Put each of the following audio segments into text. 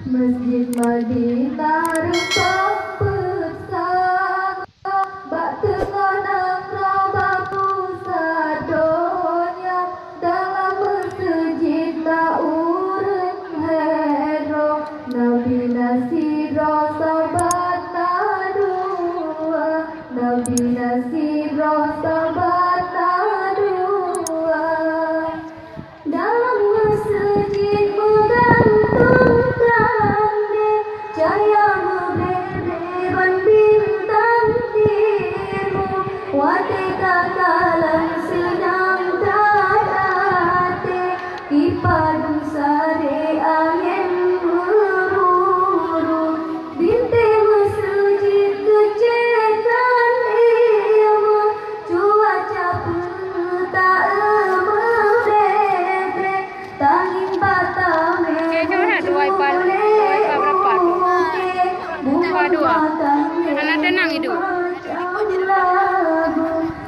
Masjid Madinah rempah bersama bak tengah nangkau batu sadonya dalam masjid tak urut hero Nabi Nasiro sahabat nadua Nabi Nasiro sahabat nadua dalam masjid menggantung cahaya berbeban bintang timu watika kalam sedang tadate ipadung sare angin meruru bintang masjid kecekan ilmu cuaca tak merdeka tangin batang Anak tenang itu.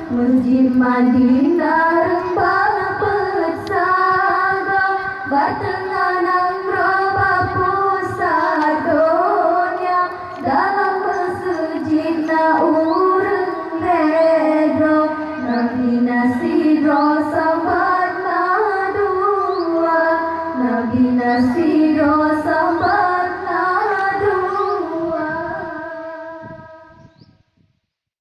Masjid Madinah rempah bersama